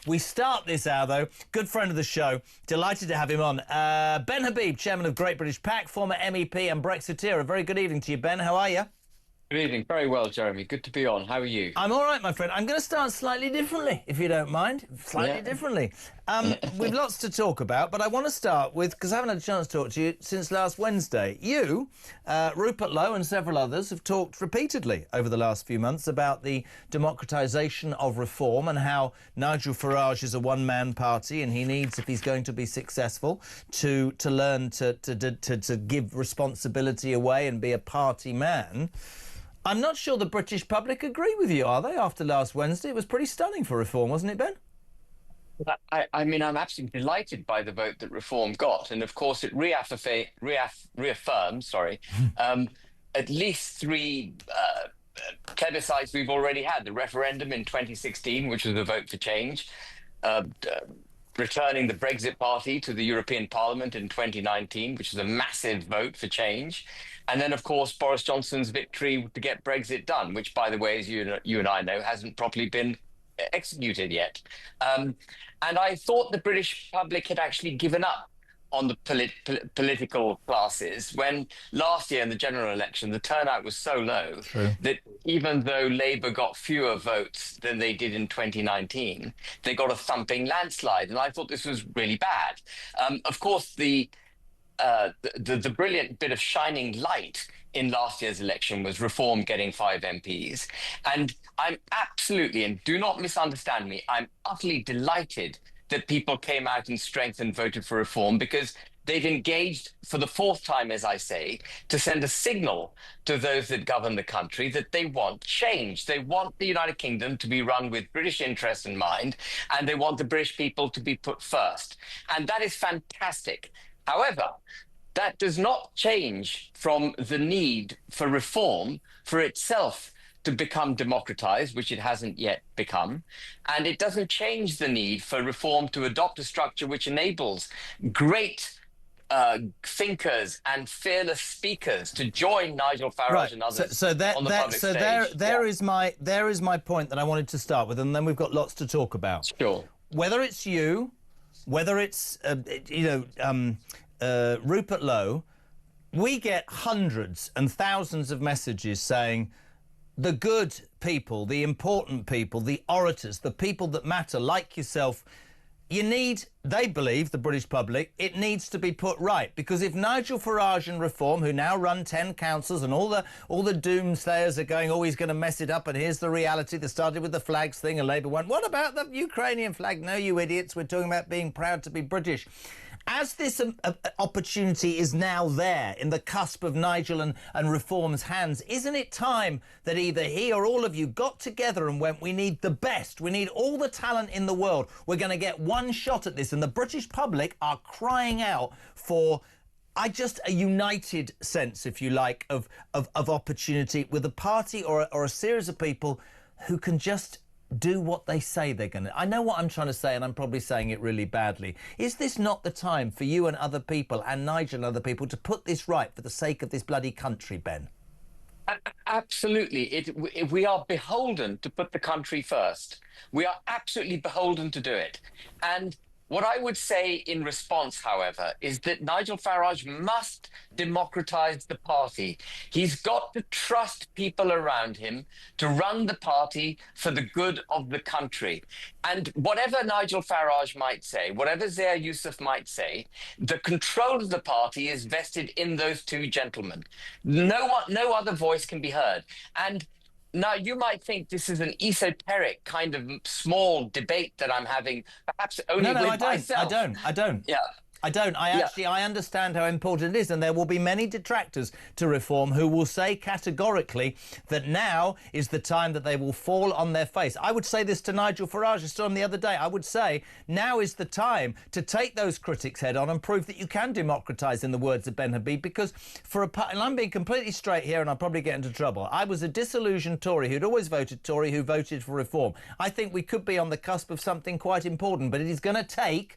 We start this hour, though, good friend of the show, delighted to have him on. Ben Habib, chairman of Great British PAC, former MEP and Brexiteer. A very good evening to you, Ben. How are you? Good evening. Very well, Jeremy. Good to be on. How are you? I'm all right, my friend. I'm going to start slightly differently, if you don't mind. Slightly differently. We've lots to talk about, but I want to start with, because I haven't had a chance to talk to you since last Wednesday. You, Rupert Lowe and several others have talked repeatedly over the last few months about the democratisation of reform and how Nigel Farage is a one-man party and he needs, if he's going to be successful, to learn to give responsibility away and be a party man. I'm not sure the British public agree with you, are they, after last Wednesday? It was pretty stunning for reform, wasn't it, Ben? I mean, I'm absolutely delighted by the vote that Reform got. And of course, it reaffirms, at least three plebiscites we've already had. The referendum in 2016, which was a vote for change, returning the Brexit Party to the European Parliament in 2019, which was a massive vote for change. And then, of course, Boris Johnson's victory to get Brexit done, which, by the way, as you and I know, hasn't properly been executed yet. And I thought the British public had actually given up on the political classes when last year in the general election, the turnout was so low that even though Labour got fewer votes than they did in 2019, they got a thumping landslide. And I thought this was really bad. Of course, the brilliant bit of shining light in last year's election was Reform getting 5 MPs. And I'm absolutely, and do not misunderstand me, I'm utterly delighted that people came out in strength and voted for Reform, because they've engaged for the fourth time, as I say, to send a signal to those that govern the country that they want change. They want the United Kingdom to be run with British interests in mind, and they want the British people to be put first. And that is fantastic. However, that does not change from the need for reform for itself to become democratized, which it hasn't yet become. And it doesn't change the need for reform to adopt a structure which enables great thinkers and fearless speakers to join Nigel Farage and others on the public stage. There is my point that I wanted to start with, and then we've got lots to talk about. Sure. Whether it's you, whether it's Rupert Lowe, we get hundreds and thousands of messages saying the good people, the important people, the orators, the people that matter, like yourself, they believe, the British public, it needs to be put right. Because if Nigel Farage and Reform, who now run 10 councils, and all the doomsayers are going, oh, he's going to mess it up, and here's the reality that started with the flags thing, and Labour went, what about the Ukrainian flag? No, you idiots, we're talking about being proud to be British. As this opportunity is now there in the cusp of Nigel and Reform's hands, isn't it time that either he or all of you got together and went, we need the best, we need all the talent in the world, we're going to get one shot at this? And the British public are crying out for a united sense, if you like, of opportunity with a party or a series of people who can just do what they say they're going to. I know what I'm trying to say, and I'm probably saying it really badly. Is this not the time for you and other people, and Nigel and other people, to put this right for the sake of this bloody country, Ben? Absolutely. We are beholden to put the country first. We are absolutely beholden to do it. And what I would say in response, however, is that Nigel Farage must democratise the party. He's got to trust people around him to run the party for the good of the country. And whatever Nigel Farage might say, whatever Zia Youssef might say, the control of the party is vested in those two gentlemen. No other voice can be heard. And now, you might think this is an esoteric kind of small debate that I'm having, perhaps only with myself. I don't. Yeah. I don't. I understand how important it is, and there will be many detractors to reform who will say categorically that now is the time that they will fall on their face. I would say this to Nigel Farage. I saw him the other day. I would say now is the time to take those critics head on and prove that you can democratise, in the words of Ben Habib, because and I'm being completely straight here and I'll probably get into trouble. I was a disillusioned Tory who'd always voted Tory, who voted for reform. I think we could be on the cusp of something quite important, but it is going to take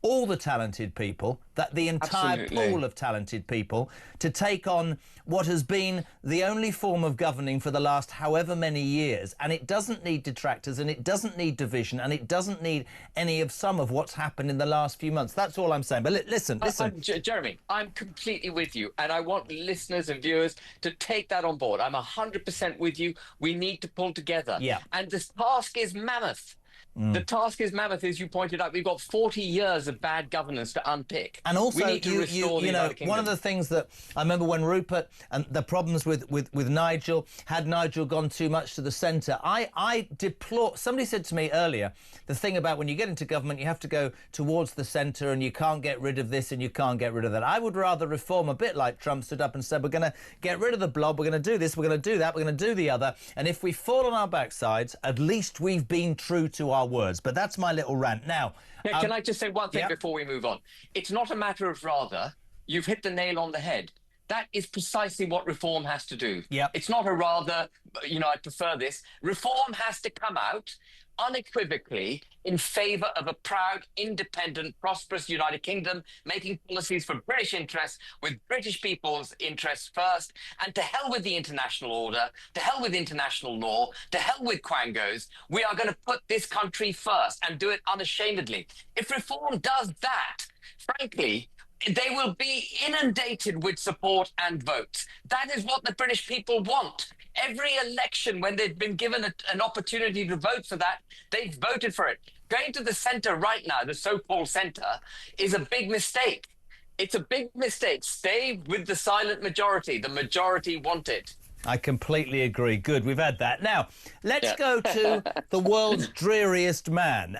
all the talented people, that the entire Absolutely. pool of talented people, to take on what has been the only form of governing for the last however many years. And it doesn't need detractors, and it doesn't need division, and it doesn't need any of some of what's happened in the last few months. That's all I'm saying. But listen. Jeremy, I'm completely with you. And I want listeners and viewers to take that on board. I'm 100% with you. We need to pull together. Yeah. And this task is mammoth. The task is mammoth, as you pointed out. We've got 40 years of bad governance to unpick. And also, we need to restore the United Kingdom. one of the things that I remember when Rupert and the problems with Nigel, had Nigel gone too much to the centre, I deplore. Somebody said to me earlier, the thing about when you get into government, you have to go towards the centre and you can't get rid of this and you can't get rid of that. I would rather reform a bit like Trump stood up and said, we're going to get rid of the blob, we're going to do this, we're going to do that, we're going to do the other. And if we fall on our backsides, at least we've been true to our words. But that's my little rant. Now, yeah, can I just say one thing before we move on? It's not a matter of rather. You've hit the nail on the head. That is precisely what reform has to do. Yep. It's not a rather, I prefer this. Reform has to come out unequivocally in favour of a proud, independent, prosperous United Kingdom, making policies for British interests, with British people's interests first, and to hell with the international order, to hell with international law, to hell with quangos. We are going to put this country first and do it unashamedly. If reform does that, frankly, they will be inundated with support and votes. That is what the British people want. Every election, when they've been given an opportunity to vote for that, they've voted for it. Going to the centre right now, the so-called centre, is a big mistake. It's a big mistake. Stay with the silent majority. The majority want it. I completely agree. Good, we've had that. Now, let's go to the world's dreariest man.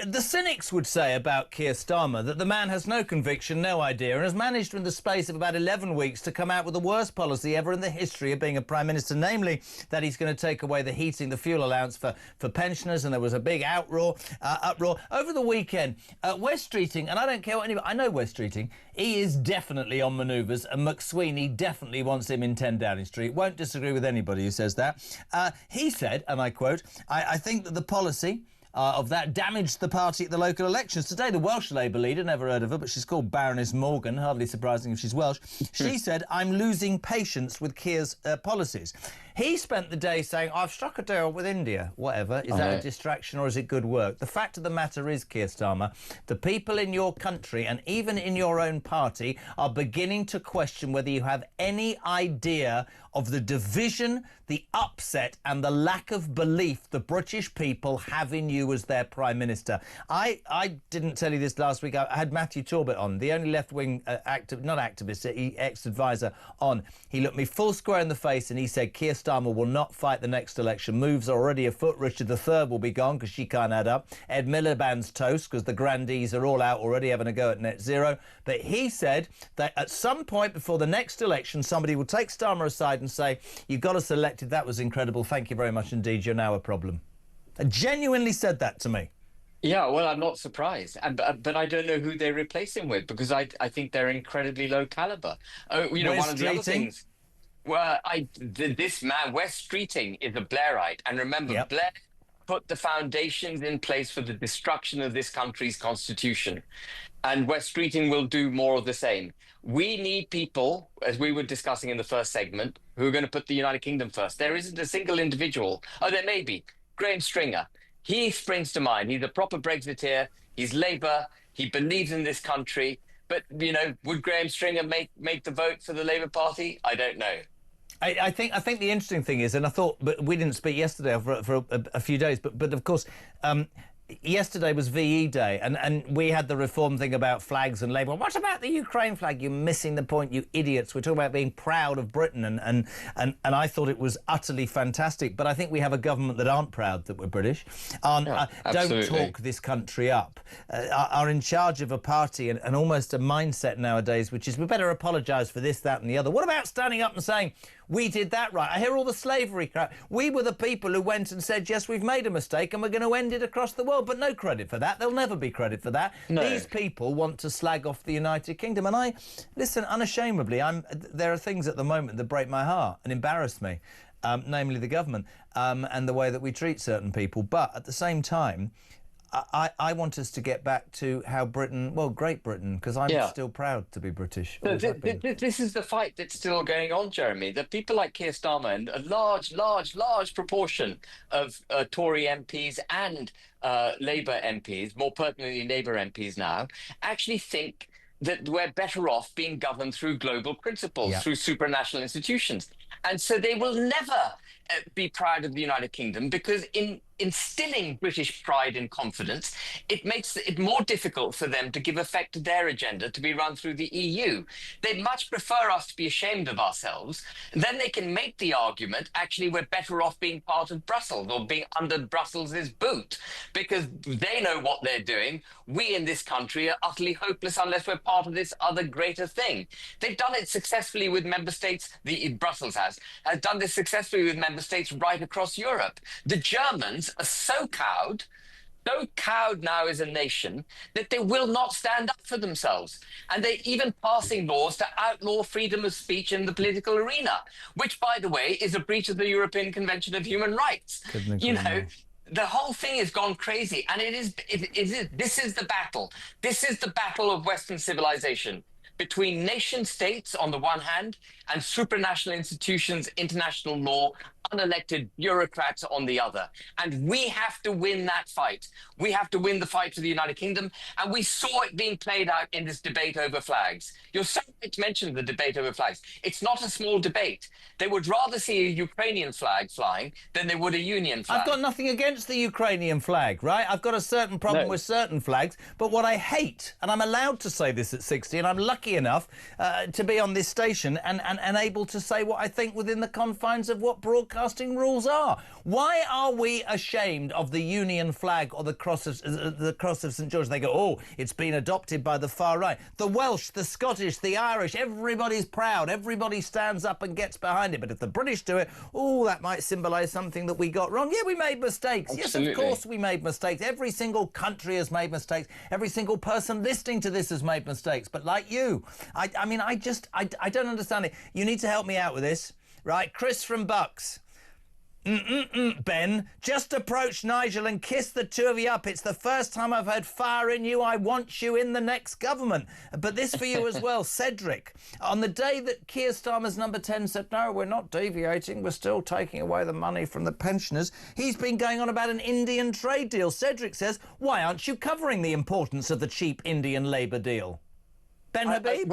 The cynics would say about Keir Starmer that the man has no conviction, no idea, and has managed in the space of about 11 weeks to come out with the worst policy ever in the history of being a Prime Minister, namely that he's going to take away the heating, the fuel allowance for pensioners, and there was a big uproar. Over the weekend, Wes Streeting, and I don't care what anybody... I know Wes Streeting. He is definitely on manoeuvres, and McSweeney definitely wants him in 10 Downing Street. Won't disagree with anybody who says that. He said, and I quote, I think that the policy of that damaged the party at the local elections. Today, the Welsh Labour leader, never heard of her, but she's called Baroness Morgan, hardly surprising if she's Welsh. She said, I'm losing patience with Keir's policies. He spent the day saying, I've struck a deal with India. Whatever. Is that a distraction or is it good work? The fact of the matter is, Keir Starmer, the people in your country and even in your own party are beginning to question whether you have any idea of the division, the upset and the lack of belief the British people have in you as their Prime Minister. I didn't tell you this last week. I had Matthew Talbot on, the only left-wing ex-advisor on. He looked me full square in the face and he said, Keir Starmer will not fight the next election. Moves are already afoot. Richard III will be gone because she can't add up. Ed Miliband's toast because the grandees are all out already having a go at net zero. But he said that at some point before the next election, somebody will take Starmer aside and say, you got us elected. That was incredible. Thank you very much indeed. You're now a problem. Genuinely said that to me. Yeah, well, I'm not surprised, but I don't know who they replace him with because I think they're incredibly low caliber. One of the other things. Well, this man, Wes Streeting, is a Blairite, and remember, Blair put the foundations in place for the destruction of this country's constitution, and Wes Streeting will do more of the same. We need people, as we were discussing in the first segment, who are going to put the United Kingdom first. There isn't a single individual. Oh, there may be. Graham Stringer. He springs to mind. He's a proper Brexiteer. He's Labour. He believes in this country. But, would Graham Stringer make the vote for the Labour Party? I don't know. I think the interesting thing is, and I thought, but we didn't speak yesterday for a few days, but of course, yesterday was VE Day, and we had the reform thing about flags and Labour. What about the Ukraine flag? You're missing the point, you idiots. We're talking about being proud of Britain, and I thought it was utterly fantastic. But I think we have a government that aren't proud that we're British, don't talk this country up, are in charge of a party and almost a mindset nowadays, which is we better apologise for this, that and the other. What about standing up and saying, we did that right? I hear all the slavery crap. We were the people who went and said, yes, we've made a mistake and we're going to end it across the world. But no credit for that. There'll never be credit for that. No. These people want to slag off the United Kingdom. And I, listen, unashamedly, there are things at the moment that break my heart and embarrass me, namely the government and the way that we treat certain people. But at the same time, I want us to get back to how Britain, well, Great Britain, because I'm still proud to be British. So this is the fight that's still going on, Jeremy. The people like Keir Starmer and a large proportion of Tory MPs and Labour MPs, more pertinently Labour MPs now, actually think that we're better off being governed through global principles, through supranational institutions. And so they will never be proud of the United Kingdom, because in instilling British pride and confidence, it makes it more difficult for them to give effect to their agenda to be run through the EU. They'd much prefer us to be ashamed of ourselves. Then they can make the argument, actually, we're better off being part of Brussels or being under Brussels' boot, because they know what they're doing. We in this country are utterly hopeless unless we're part of this other greater thing. They've done it successfully with member states. Brussels has done this successfully with member states right across Europe. The Germans are so cowed now as a nation that they will not stand up for themselves. And they're even passing laws to outlaw freedom of speech in the political arena, which, by the way, is a breach of the European Convention of Human Rights. You know, the whole thing has gone crazy. And this is the battle. This is the battle of Western civilization, between nation states on the one hand and supranational institutions, international law, unelected bureaucrats on the other. And we have to win that fight. We have to win the fight for the United Kingdom. And we saw it being played out in this debate over flags. You're so right to mention the debate over flags. It's not a small debate. They would rather see a Ukrainian flag flying than they would a Union flag. I've got nothing against the Ukrainian flag, right? I've got a certain problem with certain flags. But what I hate, and I'm allowed to say this at 60, and I'm lucky enough to be on this station and able to say what I think within the confines of what broadcasting rules are. Why are we ashamed of the Union flag or the cross of St George? They go, oh, it's been adopted by the far right. The Welsh, the Scottish, the Irish, everybody's proud. Everybody stands up and gets behind it. But if the British do it, oh, that might symbolise something that we got wrong. Yeah, we made mistakes. Absolutely. Yes, of course we made mistakes. Every single country has made mistakes. Every single person listening to this has made mistakes. But like you, I don't understand it. You need to help me out with this. Right, Chris from Bucks. Ben, just approach Nigel and kiss the two of you up. It's the first time I've heard fire in you. I want you in the next government. But this for you as well, Cedric. On the day that Keir Starmer's number 10 said, no, we're not deviating, we're still taking away the money from the pensioners, he's been going on about an Indian trade deal. Cedric says, why aren't you covering the importance of the cheap Indian labour deal? Ben Habib?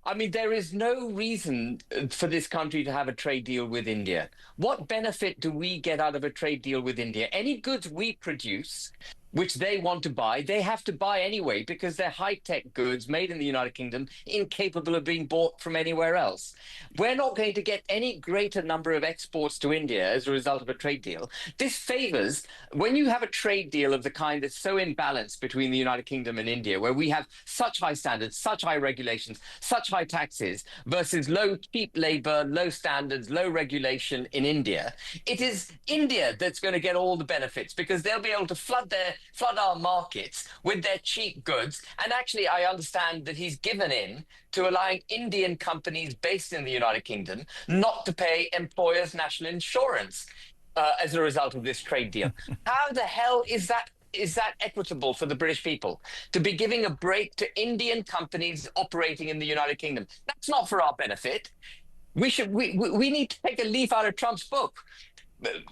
I mean, there is no reason for this country to have a trade deal with India. What benefit do we get out of a trade deal with India? Any goods we produce, which they want to buy, they have to buy anyway because they're high-tech goods made in the United Kingdom, incapable of being bought from anywhere else. We're not going to get any greater number of exports to India as a result of a trade deal. This favors, when you have a trade deal of the kind that's so imbalanced between the United Kingdom and India, where we have such high standards, such high regulations, such high taxes, versus low, cheap labor, low standards, low regulation in India, it is India that's going to get all the benefits because they'll be able to flood our markets with their cheap goods. And actually, I understand that he's given in to allowing Indian companies based in the United Kingdom not to pay employers' national insurance as a result of this trade deal. How the hell is that equitable for the British people to be giving a break to Indian companies operating in the United Kingdom? That's not for our benefit. We need to take a leaf out of Trump's book.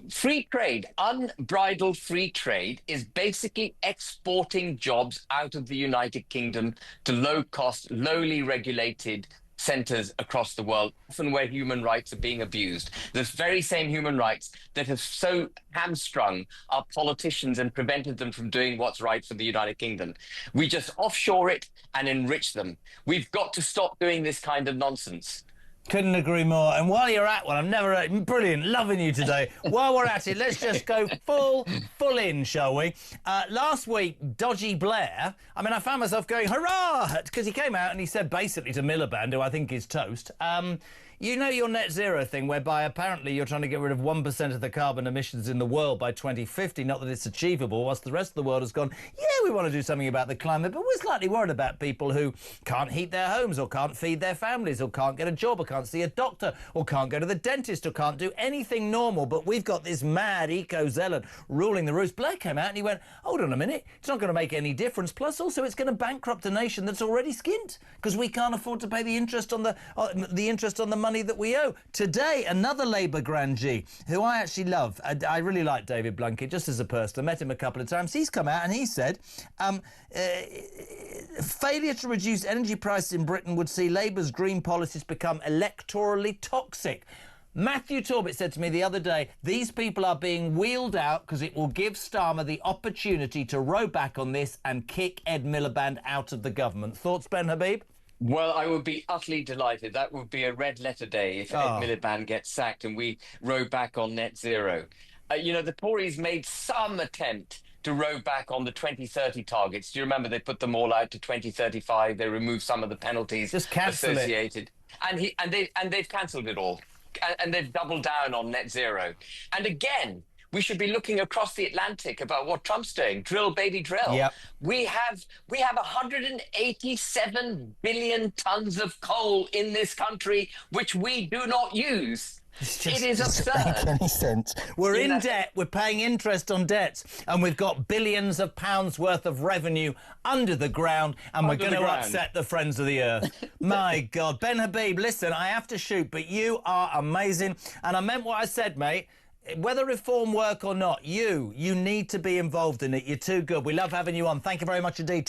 Free trade, unbridled free trade, is basically exporting jobs out of the United Kingdom to low-cost, lowly regulated centres across the world, often where human rights are being abused. The very same human rights that have so hamstrung our politicians and prevented them from doing what's right for the United Kingdom. We just offshore it and enrich them. We've got to stop doing this kind of nonsense. Couldn't agree more. And while you're at one, I'm never brilliant, loving you today. While we're at it, let's just go full in, shall we? Last week, Dodgy Blair, I found myself going, hurrah, because he came out and he said basically to Miliband, who I think is toast, you know your net zero thing, whereby apparently you're trying to get rid of 1% of the carbon emissions in the world by 2050, not that it's achievable, whilst the rest of the world has gone, yeah, we want to do something about the climate, but we're slightly worried about people who can't heat their homes or can't feed their families or can't get a job or can't see a doctor or can't go to the dentist or can't do anything normal. But we've got this mad eco-zealot ruling the roost. Blair came out and he went, hold on a minute, it's not going to make any difference. Plus, also, it's going to bankrupt a nation that's already skint because we can't afford to pay the interest on the money that we owe. Today, another Labour grandee, who I actually love, I really like David Blunkett, just as a person. I met him a couple of times. He's come out and he said, failure to reduce energy prices in Britain would see Labour's green policies become electorally toxic. Matthew Torbett said to me the other day, these people are being wheeled out because it will give Starmer the opportunity to row back on this and kick Ed Miliband out of the government. Thoughts, Ben Habib? Well, I would be utterly delighted. That would be a red letter day if Ed Miliband gets sacked and we row back on net zero. You know, the Tories made some attempt to row back on the 2030 targets. Do you remember they put them all out to 2035? They removed some of the penalties associated. And they've cancelled it all. And they've doubled down on net zero. And again, we should be looking across the Atlantic about what Trump's doing. Drill, baby, drill. Yep. We have 187 billion tons of coal in this country, which we do not use. It is absurd. Doesn't make any sense. We're in debt, we're paying interest on debts, and we've got billions of pounds worth of revenue under the ground, and we're going to upset the friends of the earth. My God. Ben Habib, listen, I have to shoot, but you are amazing. And I meant what I said, mate. Whether reform work or not, you need to be involved in it. You're too good. We love having you on. Thank you very much indeed.